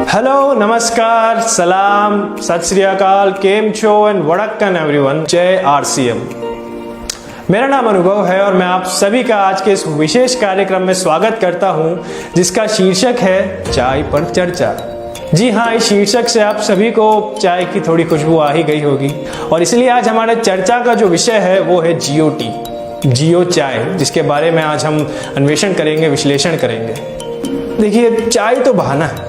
Hello, नमस्कार, सलाम, सत श्री अकाल, केम छो एंड वड़क्कन एवरीवन। जय आरसीएम। मेरा नाम अनुभव है और मैं आप सभी का आज के इस विशेष कार्यक्रम में स्वागत करता हूं, जिसका शीर्षक है चाय पर चर्चा। जी हाँ, इस शीर्षक से आप सभी को चाय की थोड़ी खुशबू आ ही गई होगी और इसलिए आज हमारे चर्चा का जो विषय है वो है जियो टी, जियो चाय, जिसके बारे में आज हम अन्वेषण करेंगे, विश्लेषण करेंगे। देखिए, चाय तो बहाना है,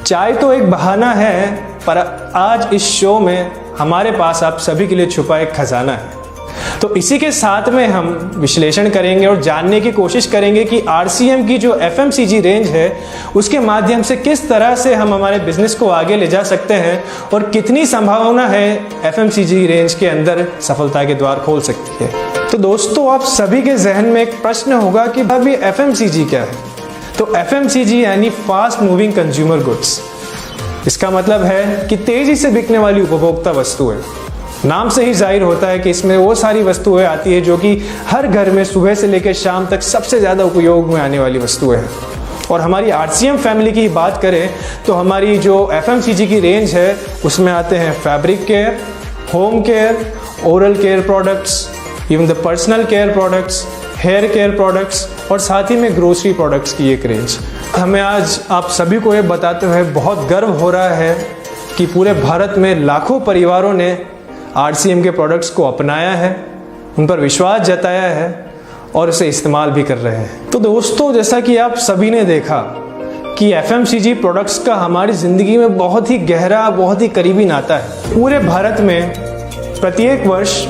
चाय तो एक बहाना है, पर आज इस शो में हमारे पास आप सभी के लिए छुपा एक खजाना है। तो इसी के साथ में हम विश्लेषण करेंगे और जानने की कोशिश करेंगे कि आरसीएम की जो एफएमसीजी रेंज है उसके माध्यम से किस तरह से हम हमारे बिजनेस को आगे ले जा सकते हैं और कितनी संभावना है एफएमसीजी रेंज के अंदर सफलता के द्वार खोल सकती है। तो दोस्तों, आप सभी के जहन में एक प्रश्न होगा कि भाई एफएमसीजी क्या है। तो एफएमसीजी यानी फास्ट मूविंग कंज्यूमर गुड्स। इसका मतलब है कि तेजी से बिकने वाली उपभोक्ता वस्तुएं। नाम से ही जाहिर होता है कि इसमें वो सारी वस्तुएं आती है जो कि हर घर में सुबह से लेकर शाम तक सबसे ज़्यादा उपयोग में आने वाली वस्तुएं हैं। और हमारी आरसीएम फैमिली की बात करें तो हमारी जो एफएमसीजी की रेंज है उसमें आते हैं fabric care, home care, oral care products, even the personal care products, hair care products और साथ ही में ग्रोसरी प्रोडक्ट्स की एक रेंज। हमें आज आप सभी को ये बताते हुए बहुत गर्व हो रहा है कि पूरे भारत में लाखों परिवारों ने आरसीएम के प्रोडक्ट्स को अपनाया है, उन पर विश्वास जताया है और उसे इस्तेमाल भी कर रहे हैं। तो दोस्तों, जैसा कि आप सभी ने देखा कि एफएमसीजी प्रोडक्ट्स का हमारी ज़िंदगी में बहुत ही गहरा, बहुत ही करीबी नाता है। पूरे भारत में प्रत्येक वर्ष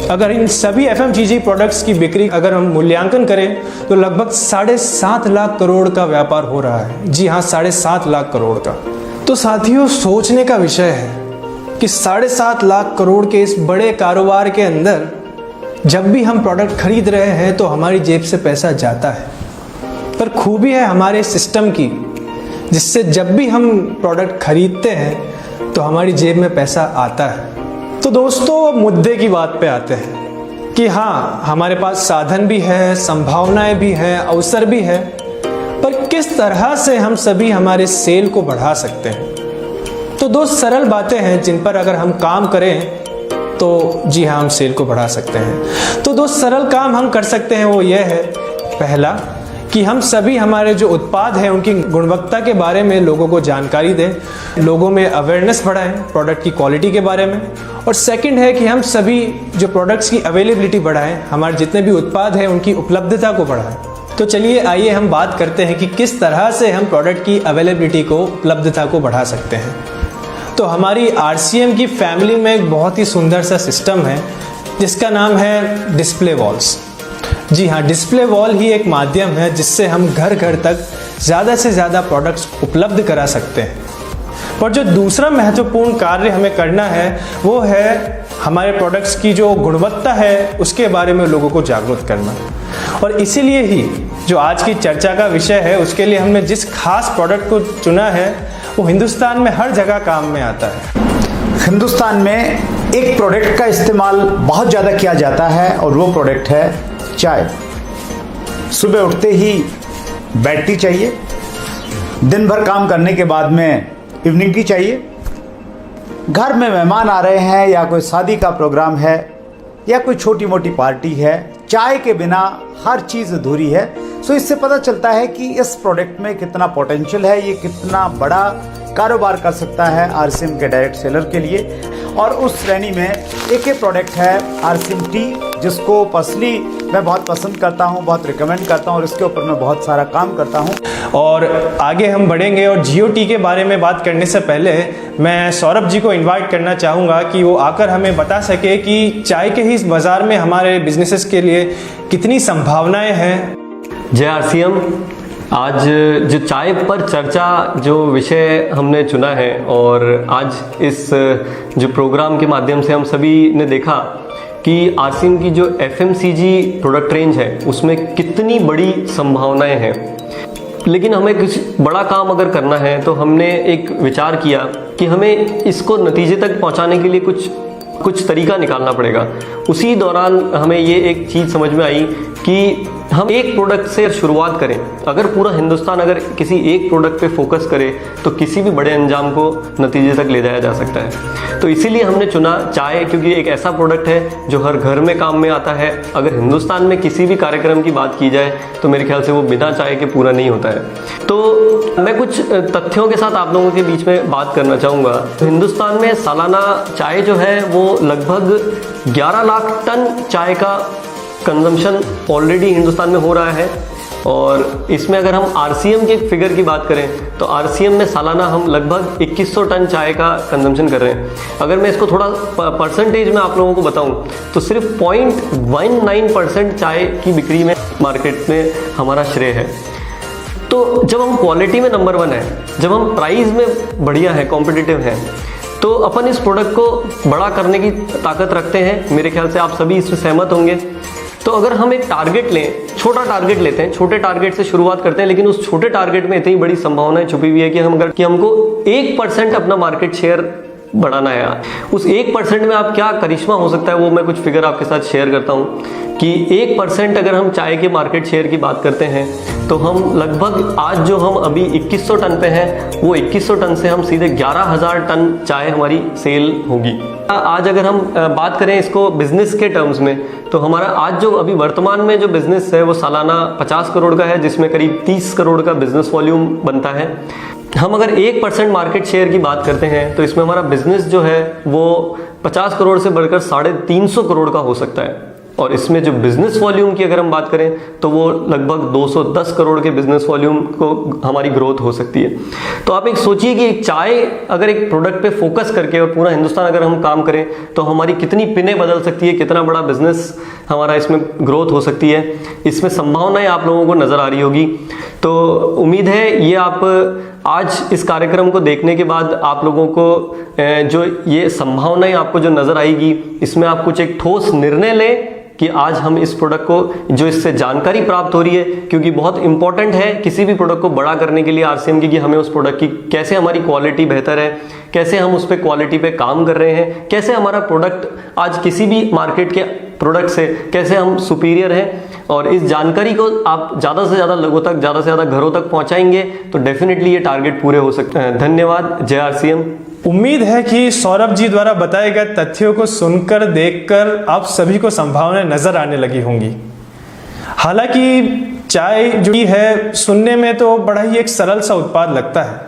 अगर इन सभी एफएमसीजी प्रोडक्ट्स की बिक्री अगर हम मूल्यांकन करें तो लगभग 7.5 लाख करोड़ का व्यापार हो रहा है। जी हाँ, 7.5 लाख करोड़ का। तो साथियों, सोचने का विषय है कि 7.5 लाख करोड़ के इस बड़े कारोबार के अंदर जब भी हम प्रोडक्ट खरीद रहे हैं तो हमारी जेब से पैसा जाता है। पर खूबी है हमारे सिस्टम की, जिससे जब भी हम प्रोडक्ट खरीदते हैं तो हमारी जेब में पैसा आता है। तो दोस्तों, मुद्दे की बात पे आते हैं कि हाँ, हमारे पास साधन भी है, संभावनाएं भी हैं, अवसर भी है, पर किस तरह से हम सभी हमारे सेल को बढ़ा सकते हैं। तो दो सरल बातें हैं जिन पर अगर हम काम करें तो जी हाँ, हम सेल को बढ़ा सकते हैं। तो दो सरल काम हम कर सकते हैं, वो ये है, पहला कि हम सभी हमारे जो उत्पाद हैं उनकी गुणवत्ता के बारे में लोगों को जानकारी दें, लोगों में अवेयरनेस बढ़ाएं प्रोडक्ट की क्वालिटी के बारे में। और सेकंड है कि हम सभी जो प्रोडक्ट्स की अवेलेबिलिटी बढ़ाएं, हमारे जितने भी उत्पाद हैं उनकी उपलब्धता को बढ़ाएं। तो चलिए आइए हम बात करते हैं कि किस तरह से हम प्रोडक्ट की अवेलेबिलिटी को, उपलब्धता को बढ़ा सकते हैं। तो हमारी आरसीएम की फैमिली में एक बहुत ही सुंदर सा सिस्टम है जिसका नाम है डिस्प्ले वॉल्स। जी हाँ, डिस्प्ले वॉल ही एक माध्यम है जिससे हम घर घर तक ज़्यादा से ज़्यादा प्रोडक्ट्स उपलब्ध करा सकते हैं। पर जो दूसरा महत्वपूर्ण कार्य हमें करना है वो है हमारे प्रोडक्ट्स की जो गुणवत्ता है उसके बारे में लोगों को जागरूक करना। और इसीलिए ही जो आज की चर्चा का विषय है उसके लिए हमने जिस खास प्रोडक्ट को चुना है वो हिंदुस्तान में हर जगह काम में आता है। हिंदुस्तान में एक प्रोडक्ट का इस्तेमाल बहुत ज़्यादा किया जाता है और वो प्रोडक्ट है चाय। सुबह उठते ही बैटरी चाहिए, दिन भर काम करने के बाद में इवनिंग टी चाहिए, घर में मेहमान आ रहे हैं या कोई शादी का प्रोग्राम है या कोई छोटी मोटी पार्टी है, चाय के बिना हर चीज़ अधूरी है। सो इससे पता चलता है कि इस प्रोडक्ट में कितना पोटेंशियल है, ये कितना बड़ा कारोबार कर सकता है आरसीएम के डायरेक्ट सेलर के लिए। और उस श्रेणी में एक प्रोडक्ट है आरसीएम टी, जिसको पर्सनली मैं बहुत पसंद करता हूं, बहुत रिकमेंड करता हूं और इसके ऊपर मैं बहुत सारा काम करता हूं। और आगे हम बढ़ेंगे और जियो टी के बारे में बात करने से पहले मैं सौरभ जी को इनवाइट करना चाहूँगा कि वो आकर हमें बता सके कि चाय के ही इस बाज़ार में हमारे बिजनेसेस के लिए कितनी संभावनाएं हैं। जय आरसीएम। आज जो चाय पर चर्चा जो विषय हमने चुना है और आज इस जो प्रोग्राम के माध्यम से हम सभी ने देखा कि आरसीएम की जो एफएमसीजी प्रोडक्ट रेंज है उसमें कितनी बड़ी संभावनाएं हैं। लेकिन हमें कुछ बड़ा काम अगर करना है तो हमने एक विचार किया कि हमें इसको नतीजे तक पहुंचाने के लिए कुछ तरीका निकालना पड़ेगा। उसी दौरान हमें ये एक चीज़ समझ में आई कि हम एक प्रोडक्ट से शुरुआत करें, अगर पूरा हिंदुस्तान अगर किसी एक प्रोडक्ट पे फोकस करे तो किसी भी बड़े अंजाम को नतीजे तक ले जाया जा सकता है। तो इसीलिए हमने चुना चाय, क्योंकि एक ऐसा प्रोडक्ट है जो हर घर में काम में आता है। अगर हिंदुस्तान में किसी भी कार्यक्रम की बात की जाए तो मेरे ख्याल से वो बिना चाय के पूरा नहीं होता है। तो मैं कुछ तथ्यों के साथ आप लोगों के बीच में बात करना चाहूँगा। तो हिंदुस्तान में सालाना चाय जो है वो लगभग 11 लाख टन चाय का कंजम्पशन ऑलरेडी हिंदुस्तान में हो रहा है। और इसमें अगर हम आरसीएम के फिगर की बात करें तो आरसीएम में सालाना हम लगभग 2100 टन चाय का कंजम्पशन कर रहे हैं। अगर मैं इसको थोड़ा परसेंटेज में आप लोगों को बताऊं तो सिर्फ 0.19% चाय की बिक्री में मार्केट में हमारा श्रेय है। तो जब हम क्वालिटी में नंबर 1 है, जब हम प्राइस में बढ़िया है, कॉम्पिटिटिव है, तो अपन इस प्रोडक्ट को बड़ा करने की ताकत रखते हैं। मेरे ख्याल से आप सभी इससे सहमत होंगे। तो अगर हम एक टारगेट लें, छोटा टारगेट लेते हैं, छोटे टारगेट से शुरुआत करते हैं, लेकिन उस छोटे टारगेट में इतनी बड़ी संभावनाएं छुपी हुई है कि हमको 1% अपना मार्केट शेयर बढ़ाना है। उस 1% में आप क्या करिश्मा हो सकता है वो मैं कुछ फिगर आपके साथ शेयर करता हूँ कि 1% अगर हम चाय के मार्केट शेयर की बात करते हैं तो हम लगभग आज जो हम अभी 2100 टन पे हैं, वो 2100 टन से हम सीधे 11,000 टन चाय हमारी सेल होगी। आज अगर हम बात करें इसको बिजनेस के टर्म्स में, तो हमारा आज जो अभी वर्तमान में जो बिजनेस है वो सालाना 50 करोड़ का है, जिसमें करीब 30 करोड़ का बिजनेस वॉल्यूम बनता है। हम अगर 1% मार्केट शेयर की बात करते हैं तो इसमें हमारा बिजनेस जो है वो 50 करोड़ से बढ़कर 350 करोड़ का हो सकता है। और इसमें जो बिजनेस वॉल्यूम की अगर हम बात करें तो वो लगभग 210 करोड़ के बिजनेस वॉल्यूम को हमारी ग्रोथ हो सकती है। तो आप एक सोचिए कि एक चाय अगर एक प्रोडक्ट पे फोकस करके और पूरा हिंदुस्तान अगर हम काम करें तो हमारी कितनी पिनें बदल सकती है, कितना बड़ा बिजनेस हमारा इसमें ग्रोथ हो सकती है। इसमें संभावनाएं आप लोगों को नजर आ रही होगी। तो उम्मीद है ये आप आज इस कार्यक्रम को देखने के बाद आप लोगों को जो ये संभावनाएं आपको जो नजर आएगी, इसमें आप कुछ एक ठोस निर्णय लें कि आज हम इस प्रोडक्ट को, जो इससे जानकारी प्राप्त हो रही है, क्योंकि बहुत इंपॉर्टेंट है किसी भी प्रोडक्ट को बड़ा करने के लिए आरसीएम की, कि हमें उस प्रोडक्ट की कैसे हमारी क्वालिटी बेहतर है, कैसे हम उस पर क्वालिटी पे काम कर रहे हैं, कैसे हमारा प्रोडक्ट आज किसी भी मार्केट के प्रोडक्ट से कैसे हम सुपीरियर हैं। और इस जानकारी को आप ज़्यादा से ज़्यादा लोगों तक, ज़्यादा से ज़्यादा घरों तक पहुँचाएंगे तो डेफिनेटली ये टारगेट पूरे हो सकते हैं। धन्यवाद। जय आरसीएम। उम्मीद है कि सौरभ जी द्वारा बताए गए तथ्यों को सुनकर, देखकर आप सभी को संभावनाएं नजर आने लगी होंगी। हालांकि चाय जो है सुनने में तो बड़ा ही एक सरल सा उत्पाद लगता है।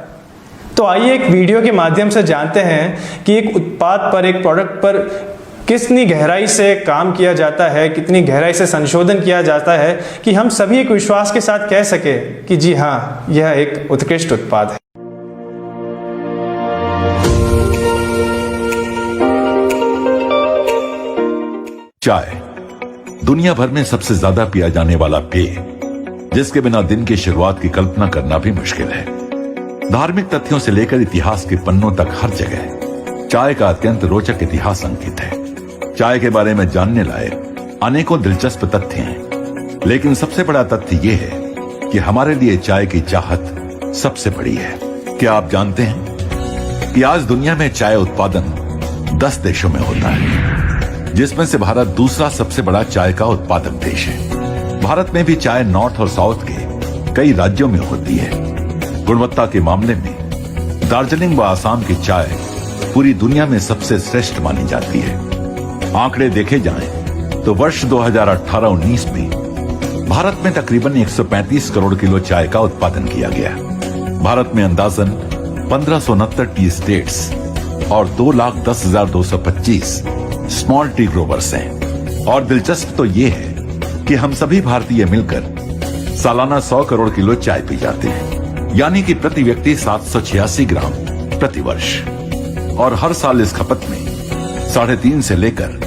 तो आइए एक वीडियो के माध्यम से जानते हैं कि एक उत्पाद पर, एक प्रोडक्ट पर कितनी गहराई से काम किया जाता है, कितनी गहराई से संशोधन किया जाता है कि हम सभी एक विश्वास के साथ कह सके कि जी हाँ, यह एक उत्कृष्ट उत्पाद है। चाय दुनिया भर में सबसे ज्यादा पिया जाने वाला पेय, जिसके बिना दिन की शुरुआत की कल्पना करना भी मुश्किल है। धार्मिक तथ्यों से लेकर इतिहास के पन्नों तक हर जगह चाय का अत्यंत रोचक इतिहास अंकित है। चाय के बारे में जानने लायक अनेकों दिलचस्प तथ्य हैं, लेकिन सबसे बड़ा तथ्य यह है कि हमारे लिए चाय की चाहत सबसे बड़ी है। क्या आप जानते हैं कि आज दुनिया में चाय उत्पादन 10 देशों में होता है, जिसमें से भारत दूसरा सबसे बड़ा चाय का उत्पादक देश है। भारत में भी चाय नॉर्थ और साउथ के कई राज्यों में होती है। गुणवत्ता के मामले में दार्जिलिंग व आसाम की चाय पूरी दुनिया में सबसे श्रेष्ठ मानी जाती है। आंकड़े देखे जाएं तो वर्ष 2018-19 में भारत में तकरीबन 135 करोड़ किलो चाय का उत्पादन किया गया। भारत में अंदाजन 1569 टी स्टेट्स और 2,10,225 स्मॉल टी ग्रोवर्स हैं। और दिलचस्प तो ये है कि हम सभी भारतीय मिलकर सालाना 100 करोड़ किलो चाय पी जाते हैं, यानी कि प्रति व्यक्ति 786 ग्राम प्रति वर्ष। और हर साल इस खपत में 3.5 से लेकर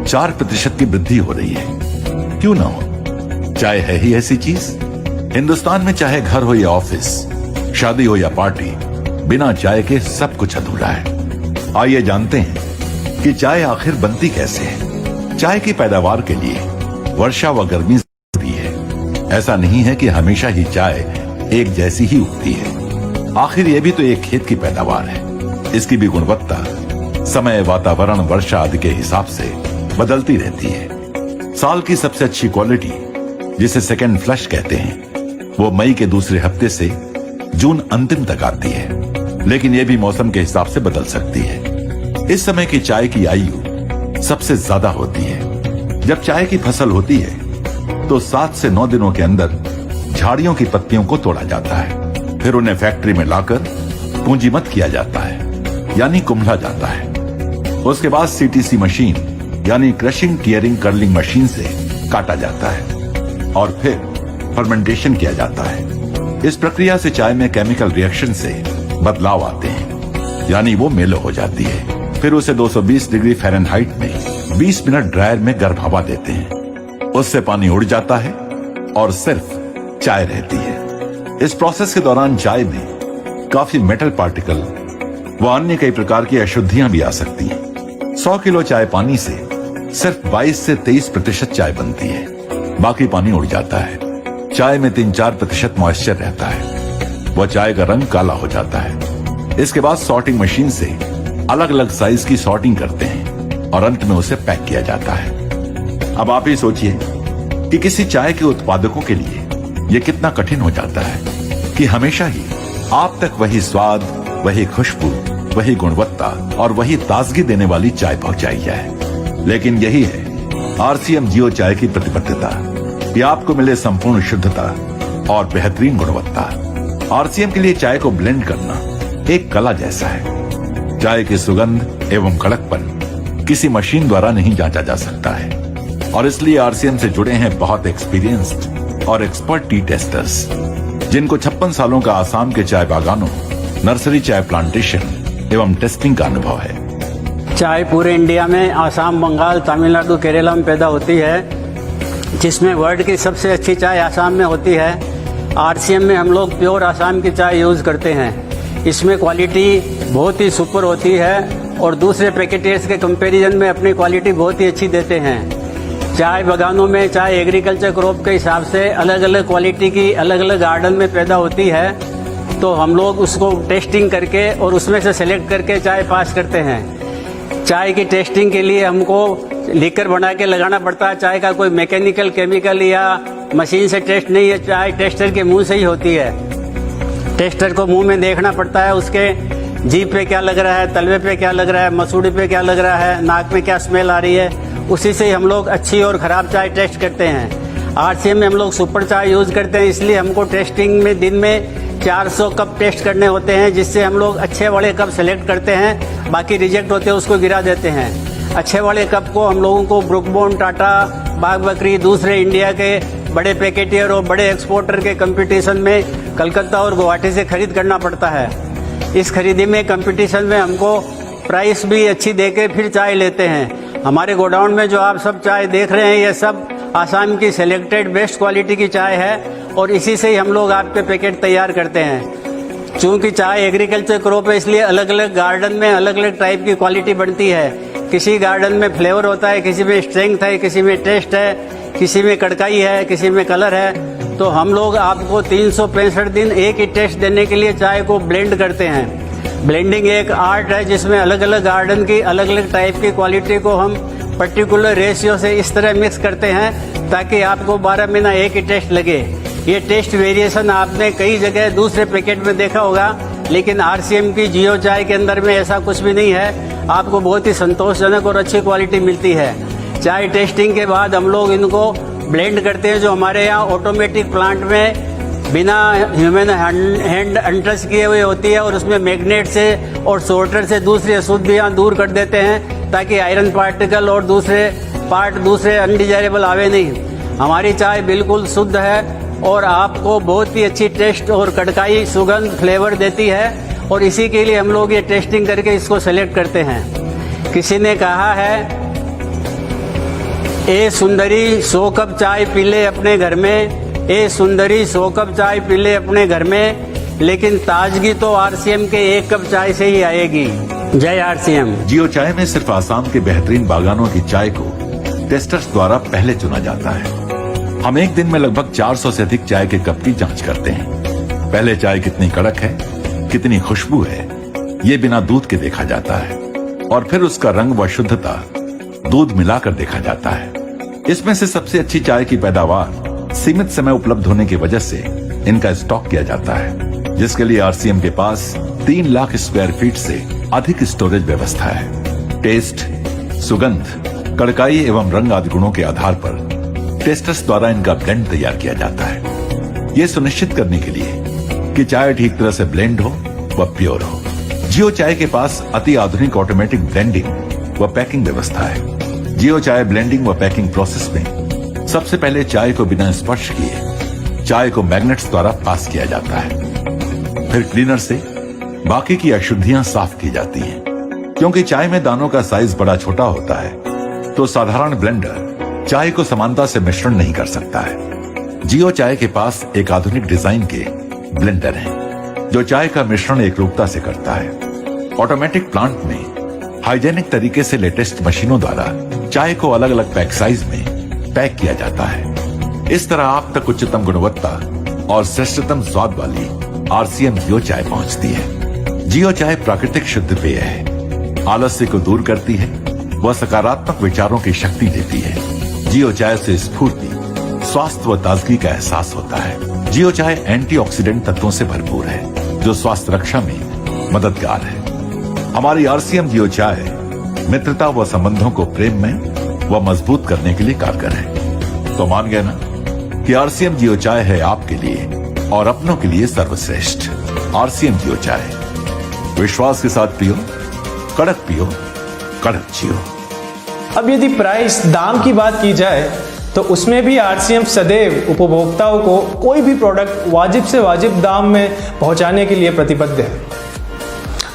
4% की वृद्धि हो रही है। क्यों ना हो, चाय है ही ऐसी चीज। हिंदुस्तान में चाहे घर हो या ऑफिस, शादी हो या पार्टी, बिना चाय के सब कुछ अधूरा है। आइए जानते हैं कि चाय आखिर बनती कैसे है। चाय की पैदावार के लिए वर्षा व गर्मी जरूरी है। ऐसा नहीं है कि हमेशा ही चाय एक जैसी ही उगती है। आखिर ये भी तो एक खेत की पैदावार है। इसकी भी गुणवत्ता समय, वातावरण, वर्षा आदि के हिसाब से बदलती रहती है। साल की सबसे अच्छी क्वालिटी जिसे सेकेंड फ्लश कहते हैं, वो मई के दूसरे हफ्ते से जून अंतिम तक आती है, लेकिन ये भी मौसम के हिसाब से बदल सकती है। इस समय की चाय की आयु सबसे ज्यादा होती है। जब चाय की फसल होती है तो 7 से 9 दिनों के अंदर झाड़ियों की पत्तियों को तोड़ा जाता है, फिर उन्हें फैक्ट्री में लाकर पूंजीमत किया जाता है, यानी कुम्हला जाता है। उसके बाद सीटीसी मशीन यानी क्रशिंग टियरिंग कर्लिंग मशीन से काटा जाता है और फिर फर्मेंटेशन किया जाता है। इस प्रक्रिया से चाय में केमिकल रिएक्शन से बदलाव आते हैं, यानी वो मेलो हो जाती है। फिर उसे 220 डिग्री फ़ारेनहाइट में 20 मिनट ड्रायर में गर्म हवा देते हैं। उससे पानी उड़ जाता है और सिर्फ चाय रहती है। इस प्रोसेस के दौरान चाय में काफी मेटल पार्टिकल व अन्य कई प्रकार की अशुद्धियां भी आ सकती हैं। 100 किलो चाय पानी से सिर्फ 22 से 23% चाय बनती है, बाकी पानी उड़ जाता है। चाय में 3-4% मॉइस्चर रहता है, वह चाय का रंग काला हो जाता है। इसके बाद सॉर्टिंग मशीन से अलग अलग साइज की सॉर्टिंग करते हैं और अंत में उसे पैक किया जाता है। अब आप ही सोचिए कि किसी चाय के उत्पादकों के लिए यह कितना कठिन हो जाता है कि हमेशा ही आप तक वही स्वाद, वही खुशबू, वही गुणवत्ता और वही ताजगी देने वाली चाय पहुंचाई जाए। लेकिन यही है आरसीएम जियो चाय की प्रतिबद्धता कि आपको मिले संपूर्ण शुद्धता और बेहतरीन गुणवत्ता। आरसीएम के लिए चाय को ब्लेंड करना एक कला जैसा है। चाय की सुगंध एवं कड़कपन किसी मशीन द्वारा नहीं जांचा जा सकता है और इसलिए आरसीएम से जुड़े हैं बहुत एक्सपीरियंस्ड और एक्सपर्ट टी टेस्टर्स, जिनको 56 सालों का आसाम के चाय बागानों, नर्सरी चाय प्लांटेशन एवं टेस्टिंग का अनुभव है। चाय पूरे इंडिया में आसाम, बंगाल, तमिलनाडु, केरला में पैदा होती है, जिसमें वर्ल्ड की सबसे अच्छी चाय आसाम में होती है। आरसीएम में हम लोग प्योर आसाम की चाय यूज़ करते हैं। इसमें क्वालिटी बहुत ही सुपर होती है और दूसरे पैकेटर्स के कंपैरिजन में अपनी क्वालिटी बहुत ही अच्छी देते हैं। चाय बागानों में चाय एग्रीकल्चर क्रॉप के हिसाब से अलग अलग क्वालिटी की अलग अलग गार्डन में पैदा होती है, तो हम लोग उसको टेस्टिंग करके और उसमें से सेलेक्ट करके चाय पास करते हैं। चाय की टेस्टिंग के लिए हमको लीकर बना के लगाना पड़ता है। चाय का कोई मैकेनिकल, केमिकल या मशीन से टेस्ट नहीं है, चाय टेस्टर के मुंह से ही होती है। टेस्टर को मुंह में देखना पड़ता है, उसके जीभ पे क्या लग रहा है, तलवे पे क्या लग रहा है, मसूड़ी पे क्या लग रहा है, नाक में क्या स्मेल आ रही है, उसी से हम लोग अच्छी और ख़राब चाय टेस्ट करते हैं। आरसीएम में हम लोग सुपर चाय यूज़ करते हैं, इसलिए हमको टेस्टिंग में दिन में 400 कप टेस्ट करने होते हैं, जिससे हम लोग अच्छे वाले कप सेलेक्ट करते हैं, बाकी रिजेक्ट होते हैं उसको गिरा देते हैं। अच्छे वाले कप को हम लोगों को ब्रुक बॉन्ड, टाटा, बाग बकरी, दूसरे इंडिया के बड़े पैकेटियर और बड़े एक्सपोर्टर के कंपटीशन में कलकत्ता और गुवाहाटी से खरीद करना पड़ता है। इस खरीदी में कंपटीशन में हमको प्राइस भी अच्छी देके फिर चाय लेते हैं। हमारे गोडाउन में जो आप सब चाय देख रहे हैं, ये सब आसाम की सिलेक्टेड बेस्ट क्वालिटी की चाय है और इसी से ही हम लोग आपके पैकेट तैयार करते हैं। चूँकि चाय एग्रीकल्चर क्रॉप है, इसलिए अलग अलग गार्डन में अलग अलग टाइप की क्वालिटी बनती है। किसी गार्डन में फ्लेवर होता है, किसी में स्ट्रेंथ है, किसी में टेस्ट है, किसी में कड़काई है, किसी में कलर है। तो हम लोग आपको 365 दिन एक ही टेस्ट देने के लिए चाय को ब्लेंड करते हैं। ब्लेंडिंग एक आर्ट है, जिसमें अलग अलग गार्डन की अलग अलग टाइप की क्वालिटी को हम पर्टिकुलर रेशियो से इस तरह मिक्स करते हैं ताकि आपको 12 महीना एक ही टेस्ट लगे। ये टेस्ट वेरिएशन आपने कई जगह दूसरे पैकेट में देखा होगा, लेकिन आरसीएम की जियो चाय के अंदर में ऐसा कुछ भी नहीं है। आपको बहुत ही संतोषजनक और अच्छी क्वालिटी मिलती है। चाय टेस्टिंग के बाद हम लोग इनको ब्लेंड करते हैं, जो हमारे यहाँ ऑटोमेटिक प्लांट में बिना ह्यूमन हैंड अनटच किए हुए होती है और उसमें मैग्नेट से और सोर्टर से दूसरी अशुद्धियाँ दूर कर देते हैं ताकि आयरन पार्टिकल और दूसरे अनडिजायरेबल आवे नहीं। हमारी चाय बिल्कुल शुद्ध है और आपको बहुत ही अच्छी टेस्ट और कड़काई, सुगंध, फ्लेवर देती है और इसी के लिए हम लोग ये टेस्टिंग करके इसको सेलेक्ट करते हैं। किसी ने कहा है, ए सुंदरी 100 कप चाय पी ले अपने घर में, ए सुंदरी 100 कप चाय पी ले अपने घर में, लेकिन ताजगी तो आरसीएम के 1 कप चाय से ही आएगी। जय आरसीएम। जियो चाय में सिर्फ आसाम के बेहतरीन बागानों की चाय को टेस्टर्स द्वारा पहले चुना जाता है। हम एक दिन में लगभग 400 से अधिक चाय के कप की जांच करते हैं। पहले चाय कितनी कड़क है, कितनी खुशबू है, ये बिना दूध के देखा जाता है और फिर उसका रंग व शुद्धता दूध मिलाकर देखा जाता है। इसमें से सबसे अच्छी चाय की पैदावार सीमित समय उपलब्ध होने की वजह से इनका स्टॉक किया जाता है, जिसके लिए आरसीएम के पास 3 लाख स्क्वायर फीट से अधिक स्टोरेज व्यवस्था है। टेस्ट, सुगंध, कड़काई एवं रंग आदि गुणों के आधार पर टेस्टर्स द्वारा इनका ब्लेंड तैयार किया जाता है, ये सुनिश्चित करने के लिए कि चाय ठीक तरह से ब्लेंड हो व प्योर हो। जियो चाय के पास अति आधुनिक ऑटोमेटिक ब्लेंडिंग व पैकिंग व्यवस्था है। जियो चाय ब्लेंडिंग व पैकिंग प्रोसेस में सबसे पहले चाय को बिना स्पर्श किए चाय को मैग्नेट्स द्वारा पास किया जाता है। फिर क्लीनर से बाकी की अशुद्धियां साफ की जाती हैं। क्योंकि चाय में दानों का साइज बड़ा छोटा होता है, तो साधारण ब्लेंडर चाय को समानता से मिश्रण नहीं कर सकता है। जियो चाय के पास एक आधुनिक डिजाइन के ब्लेंडर हैं, जो चाय का मिश्रण एकरूपता से करता है। ऑटोमेटिक प्लांट में हाइजेनिक तरीके से लेटेस्ट मशीनों द्वारा चाय को अलग अलग पैक साइज में पैक किया जाता है। इस तरह आप तक उच्चतम गुणवत्ता और श्रेष्ठतम स्वाद वाली आरसीएम जियो चाय पहुंचती है। जियो चाय प्राकृतिक शुद्ध पेय है, आलस्य को दूर करती है, वह सकारात्मक विचारों की शक्ति देती है। जियो चाय से स्फूर्ति, स्वास्थ्य व ताजगी का एहसास होता है। जियो चाय एंटीऑक्सीडेंट तत्वों से भरपूर है, जो स्वास्थ्य रक्षा में मददगार है। हमारी आरसीएम जियो चाय मित्रता व संबंधों को प्रेम में व मजबूत करने के लिए कारगर है। तो मान गए ना कि आरसीएम जियो चाय है आपके लिए और अपनों के लिए सर्वश्रेष्ठ। आरसीएम जियो चाय, विश्वास के साथ पियो, कड़क पियो, कड़क जियो। अब यदि प्राइस दाम की बात की जाए तो उसमें भी आरसीएम सदैव उपभोक्ताओं को कोई भी प्रोडक्ट वाजिब से वाजिब दाम में पहुंचाने के लिए प्रतिबद्ध है।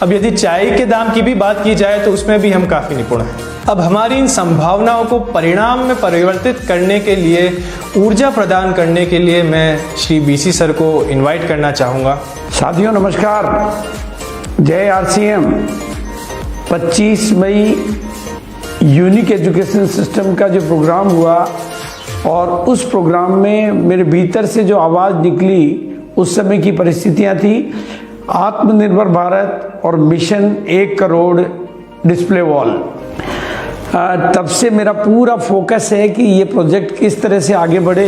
अब यदि चाय के दाम की भी बात की जाए तो उसमें भी हम काफ़ी निपुण हैं। अब हमारी इन संभावनाओं को परिणाम में परिवर्तित करने के लिए, ऊर्जा प्रदान करने के लिए मैं श्री बीसी सर को इनवाइट करना चाहूँगा। साथियों नमस्कार, जय आरसीएम। 25 मई यूनिक एजुकेशन सिस्टम का जो प्रोग्राम हुआ और उस प्रोग्राम में मेरे भीतर से जो आवाज़ निकली, उस समय की परिस्थितियां थी आत्मनिर्भर भारत और मिशन 1 करोड़ डिस्प्ले वॉल। तब से मेरा पूरा फोकस है कि ये प्रोजेक्ट किस तरह से आगे बढ़े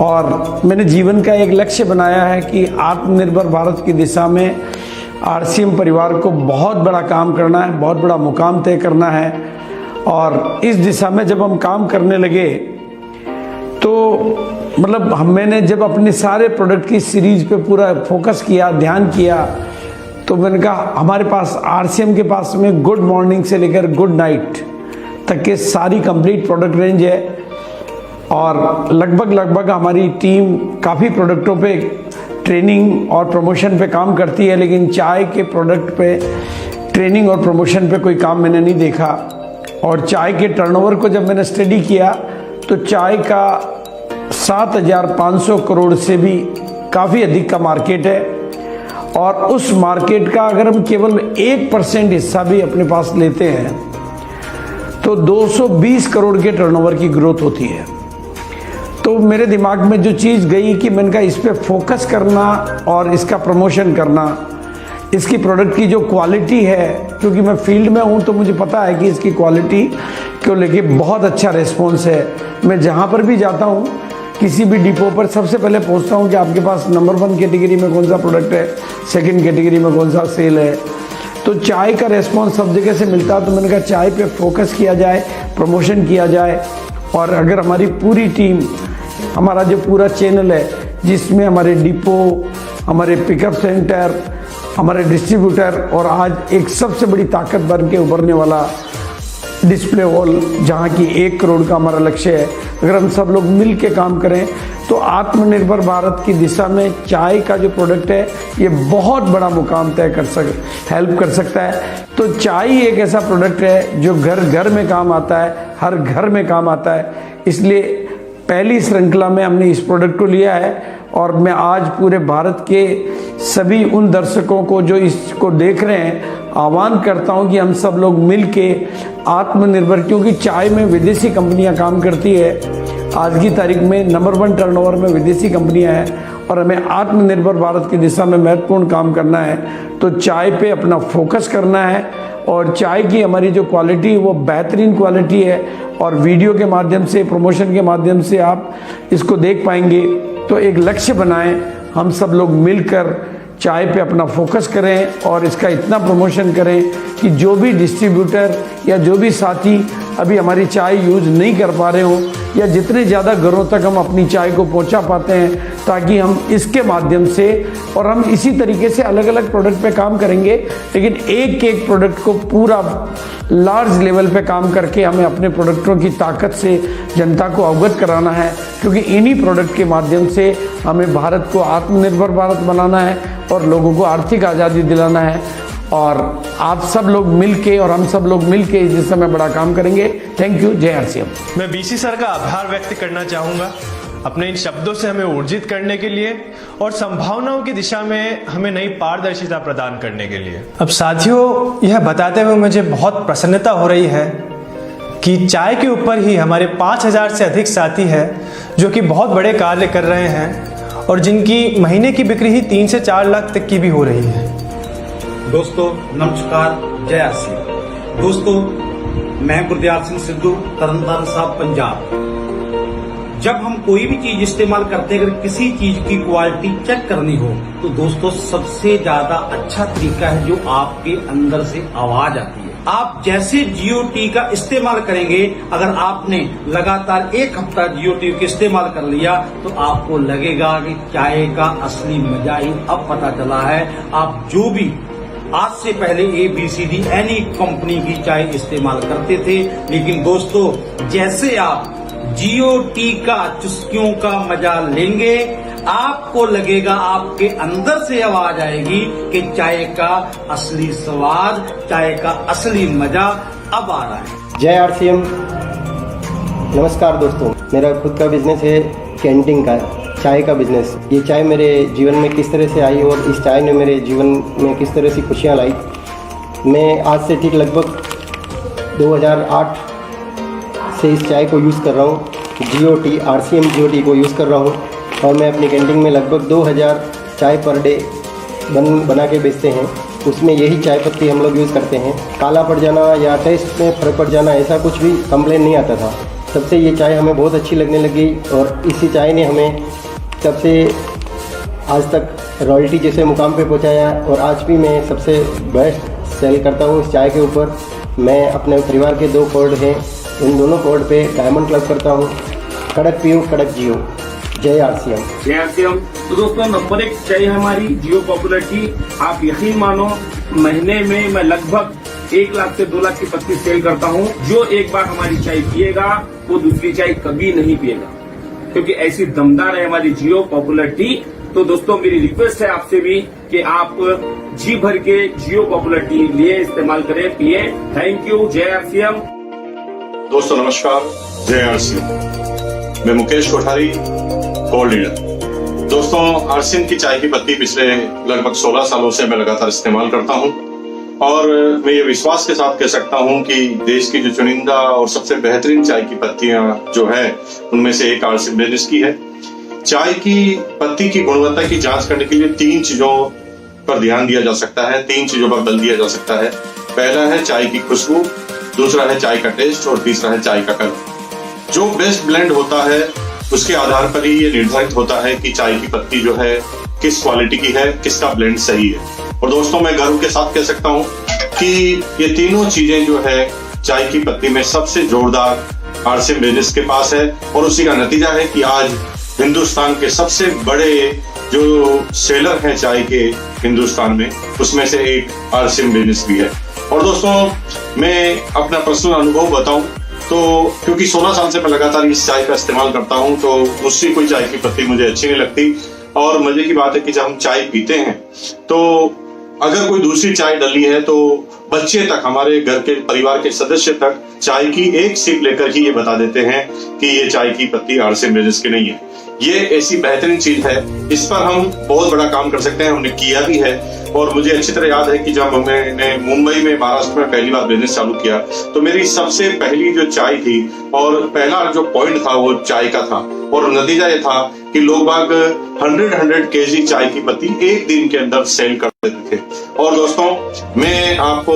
और मैंने जीवन का एक लक्ष्य बनाया है कि आत्मनिर्भर भारत की दिशा में आरसीएम परिवार को बहुत बड़ा काम करना है, बहुत बड़ा मुकाम तय करना है। और इस दिशा में जब हम काम करने लगे तो मैंने जब अपने सारे प्रोडक्ट की सीरीज पे पूरा फोकस किया, ध्यान किया, तो मैंने कहा हमारे पास आरसीएम के पास में गुड मॉर्निंग से लेकर गुड नाइट तक के सारी कंप्लीट प्रोडक्ट रेंज है और लगभग हमारी टीम काफ़ी प्रोडक्टों पे ट्रेनिंग और प्रमोशन पे काम करती है, लेकिन चाय के प्रोडक्ट पे ट्रेनिंग और प्रमोशन पे कोई काम मैंने नहीं देखा। और चाय के टर्नओवर को जब मैंने स्टडी किया तो चाय का 7,500 करोड़ से भी काफ़ी अधिक का मार्केट है और उस मार्केट का अगर हम केवल 1% हिस्सा भी अपने पास लेते हैं तो 220 करोड़ के टर्नओवर की ग्रोथ होती है। तो मेरे दिमाग में जो चीज़ गई कि मैंने कहा इस पर फोकस करना और इसका प्रमोशन करना, इसकी प्रोडक्ट की जो क्वालिटी है, क्योंकि मैं फील्ड में हूँ तो मुझे पता है कि इसकी क्वालिटी को लेके बहुत अच्छा रिस्पॉन्स है। मैं जहाँ पर भी जाता हूँ, किसी भी डिपो पर सबसे पहले पूछता हूँ कि आपके पास नंबर 1 कैटेगरी में कौन सा प्रोडक्ट है, सेकंड कैटेगरी में कौन सा सेल है। तो चाय का रिस्पॉन्स सब जगह से मिलता है, तो मैंने कहा चाय पे फोकस किया जाए, प्रमोशन किया जाए। और अगर हमारी पूरी टीम, हमारा जो पूरा चैनल है जिसमें हमारे डिपो, हमारे पिकअप सेंटर, हमारे डिस्ट्रीब्यूटर और आज एक सबसे बड़ी ताकत बन के उभरने वाला डिस्प्ले वॉल, जहाँ की 1 करोड़ का हमारा लक्ष्य है, अगर हम सब लोग मिल के काम करें तो आत्मनिर्भर भारत की दिशा में चाय का जो प्रोडक्ट है ये बहुत बड़ा मुकाम तय हेल्प कर सकता है। तो चाय एक ऐसा प्रोडक्ट है जो घर घर में काम आता है, हर घर में काम आता है। इसलिए पहली श्रृंखला में हमने इस प्रोडक्ट को लिया है और मैं आज पूरे भारत के सभी उन दर्शकों को जो इसको देख रहे हैं आह्वान करता हूं कि हम सब लोग मिल के आत्मनिर्भर, क्योंकि चाय में विदेशी कंपनियां काम करती है, आज की तारीख में नंबर 1 टर्नओवर में विदेशी कंपनियां हैं और हमें आत्मनिर्भर भारत की दिशा में महत्वपूर्ण काम करना है। तो चाय पे अपना फोकस करना है और चाय की हमारी जो क्वालिटी है वो बेहतरीन क्वालिटी है और वीडियो के माध्यम से, प्रमोशन के माध्यम से आप इसको देख पाएंगे। तो एक लक्ष्य बनाएं, हम सब लोग मिलकर चाय पे अपना फोकस करें और इसका इतना प्रमोशन करें कि जो भी डिस्ट्रीब्यूटर या जो भी साथी अभी हमारी चाय यूज़ नहीं कर पा रहे हो या जितने ज़्यादा घरों तक हम अपनी चाय को पहुंचा पाते हैं, ताकि हम इसके माध्यम से, और हम इसी तरीके से अलग अलग प्रोडक्ट पे काम करेंगे, लेकिन एक एक प्रोडक्ट को पूरा लार्ज लेवल पे काम करके हमें अपने प्रोडक्टों की ताकत से जनता को अवगत कराना है, क्योंकि इन्हीं प्रोडक्ट के माध्यम से हमें भारत को आत्मनिर्भर भारत बनाना है और लोगों को आर्थिक आज़ादी दिलाना है। और आप सब लोग मिलके और हम सब लोग मिलके इस दिशा में बड़ा काम करेंगे। Thank you. जय आरसीएम। मैं बीसी सर का आभार व्यक्त करना चाहूंगा अपने इन शब्दों से हमें ऊर्जित करने के लिए और संभावनाओं की दिशा में हमें नई पारदर्शिता प्रदान करने के लिए। अब साथियों, यह बताते हुए मुझे बहुत प्रसन्नता हो रही है कि चाय के ऊपर ही हमारे 5000 से अधिक साथी हैं जो कि बहुत बड़े कार्य कर रहे हैं और जिनकी महीने की बिक्री ही 3 से 4 लाख तक की भी हो रही है। दोस्तों नमस्कार, जय आरसीएम। दोस्तों मैं गुरदयाल सिंह सिद्धू, तरनताਰਨ साहब, पंजाब। जब हम कोई भी चीज इस्तेमाल करते हैं, अगर किसी चीज की क्वालिटी चेक करनी हो तो दोस्तों सबसे ज्यादा अच्छा तरीका है जो आपके अंदर से आवाज आती है। आप जैसे GOT का इस्तेमाल करेंगे, अगर आपने लगातार 1 हफ्ता GOT का इस्तेमाल कर लिया तो आपको लगेगा कि चाय का असली मजा ही अब पता चला है। आप जो भी आज से पहले ABCD एनी कंपनी की चाय इस्तेमाल करते थे, लेकिन दोस्तों जैसे आप GOT का चुस्कियों का मजा लेंगे, आपको लगेगा, आपके अंदर से आवाज आएगी कि चाय का असली स्वाद, चाय का असली मजा अब आ रहा है। जय आरसीएम। नमस्कार दोस्तों, मेरा खुद का बिजनेस है कैंटीन का, चाय का बिजनेस। ये चाय मेरे जीवन में किस तरह से आई और इस चाय ने मेरे जीवन में किस तरह से खुशियाँ लाई। मैं आज से ठीक लगभग 2008 से इस चाय को यूज़ कर रहा हूँ, GOT RCM GOT को यूज़ कर रहा हूँ और मैं अपनी कैंटीन में लगभग 2000 चाय पर डे बना के बेचते हैं। उसमें यही चाय पत्ती हम लोग यूज़ करते हैं। काला पड़ जाना या टेस्ट में फ़र्क पड़ जाना ऐसा कुछ भी कंप्लेन नहीं आता था। तब से ये चाय हमें बहुत अच्छी लगने लगी और इसी चाय ने हमें तब से आज तक रॉयल्टी जैसे मुकाम पे पहुंचाया और आज भी मैं सबसे बेस्ट सेल करता हूँ इस चाय के ऊपर। मैं अपने परिवार के 2 कोड हैं, उन दोनों कोड पे डायमंड क्लब करता हूँ। कड़क पियो कड़क जियो। जय आरसीएम। जय आरसीएम। तो दोस्तों नंबर 1 चाय हमारी जियो पॉपुलरिटी, आप यकीन मानो महीने में मैं लगभग 1 लाख से 2 लाख की पत्ती सेल करता हूँ। जो एक बार हमारी चाय पिएगा वो दूसरी चाय कभी नहीं पिएगा, क्योंकि ऐसी दमदार है हमारी जियो पॉपुलरिटी। तो दोस्तों मेरी रिक्वेस्ट है आपसे भी कि आप जी भर के जियो पॉपुलरिटी लिए इस्तेमाल करें, पिए। Thank you. जय आरसीएम। दोस्तों नमस्कार, जय आरसीएम। मैं मुकेश कोठारी, गोल्ड लीडर। दोस्तों आरसीएम की चाय की पत्ती पिछले लगभग 16 सालों से मैं लगातार इस्तेमाल करता हूं और मैं ये विश्वास के साथ कह सकता हूं कि देश की जो चुनिंदा और सबसे बेहतरीन चाय की पत्तियां जो है उनमें से एक आरसीएम बिजनेस की है। चाय की पत्ती की गुणवत्ता की जांच करने के लिए 3 चीजों पर ध्यान दिया जा सकता है, 3 चीजों पर बल दिया जा सकता है। पहला है चाय की खुशबू, दूसरा है चाय का टेस्ट और तीसरा है चाय का कलर। जो बेस्ट ब्लेंड होता है उसके आधार पर ही ये निर्धारित होता है कि चाय की पत्ती जो है किस क्वालिटी की है, किसका ब्लेंड सही है। और दोस्तों मैं गर्व के साथ कह सकता हूँ कि ये तीनों चीजें जो है चाय की पत्ती में सबसे जोरदार आरसीएम बिजनेस के पास है और उसी का नतीजा है कि आज हिंदुस्तान के सबसे बड़े जो सेलर हैं चाय के हिंदुस्तान में, उसमें से एक आरसीएम बिजनेस भी है। और दोस्तों मैं अपना पर्सनल अनुभव बताऊं तो क्योंकि 16 साल से मैं लगातार इस चाय का इस्तेमाल करता हूं तो मुझसे कोई चाय की पत्ती मुझे अच्छी नहीं लगती। और मजे की बात है कि जब हम चाय पीते हैं तो अगर कोई दूसरी चाय डली है तो बच्चे तक, हमारे घर के परिवार के सदस्य तक चाय की एक सिप लेकर ही ये बता देते हैं कि ये चाय की पत्ती आरसीएम बिजनेस की नहीं है। ये ऐसी बेहतरीन चीज है, इस पर हम बहुत बड़ा काम कर सकते हैं, हमने किया भी है। और मुझे अच्छी तरह याद है कि जब मैंने मुंबई में, महाराष्ट्र में पहली बार बिजनेस चालू किया तो मेरी सबसे पहली जो चाय थी और पहला जो पॉइंट था वो चाय का था और नतीजा ये था कि लोग बाग 100 केजी चाय की पत्ती एक दिन के अंदर सेल कर देते थे। और दोस्तों मैं आपको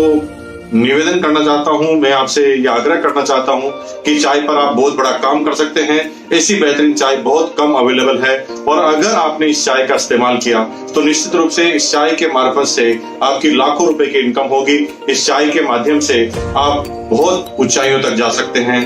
निवेदन करना चाहता हूं, मैं आपसे यह आग्रह करना चाहता हूं कि चाय पर आप बहुत बड़ा काम कर सकते हैं। ऐसी बेहतरीन चाय बहुत कम अवेलेबल है और अगर आपने इस चाय का इस्तेमाल किया तो निश्चित रूप से इस चाय के मार्फत से आपकी लाखों रुपए की इनकम होगी। इस चाय के माध्यम से आप बहुत ऊंचाइयों तक जा सकते हैं।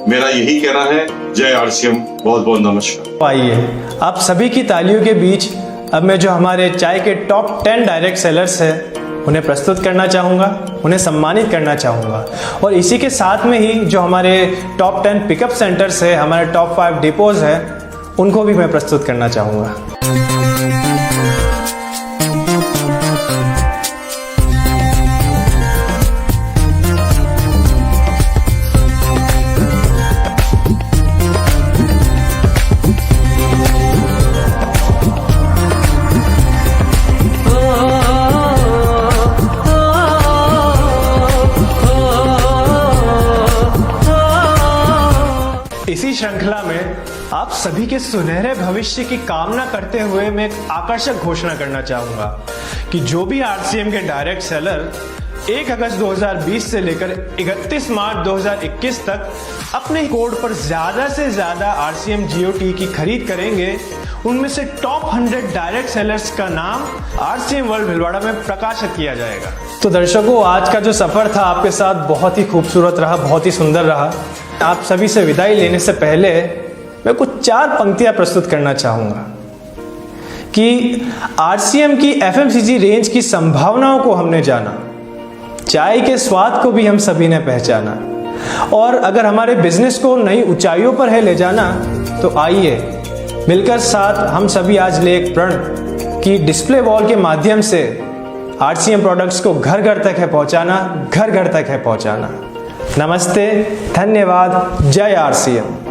मेरा यही कहना है। जय आरसीएम, बहुत बहुत नमस्कार। आइए आप सभी की तालियों के बीच अब मैं जो हमारे चाय के टॉप 10 डायरेक्ट सेलर्स हैं उन्हें प्रस्तुत करना चाहूँगा, उन्हें सम्मानित करना चाहूँगा। और इसी के साथ में ही जो हमारे टॉप 10 पिकअप सेंटर्स है, हमारे टॉप 5 डिपोज है, उनको भी मैं प्रस्तुत करना चाहूँगा। इसी श्रृंखला में आप सभी के सुनहरे भविष्य की कामना करते हुए मैं एक आकर्षक घोषणा करना चाहूंगा कि जो भी आरसीएम के डायरेक्ट सेलर 1 अगस्त 2020 से लेकर 31 मार्च 2021 तक अपने कोड पर ज्यादा से ज्यादा आरसीएम जीओटी की खरीद करेंगे, उनमें से टॉप 100 डायरेक्ट सेलर्स का नाम आरसीएम वर्ल्ड भिलवाड़ा में प्रकाशित किया जाएगा। तो दर्शकों, आज का जो सफर था आपके साथ बहुत ही खूबसूरत रहा, बहुत ही सुंदर रहा। आप सभी से विदाई लेने से पहले मैं कुछ 4 पंक्तियां प्रस्तुत करना चाहूंगा कि आरसीएम की एफएमसीजी रेंज की संभावनाओं को हमने जाना, चाय के स्वाद को भी हम सभी ने पहचाना, और अगर हमारे बिजनेस को नई ऊंचाइयों पर है ले जाना तो आइए मिलकर साथ हम सभी आज ले एक प्रण कि डिस्प्ले वॉल के माध्यम से आरसीएम प्रोडक्ट्स को घर घर तक है पहुंचाना, घर घर तक है पहुंचाना। नमस्ते, धन्यवाद, जय आरसीएम।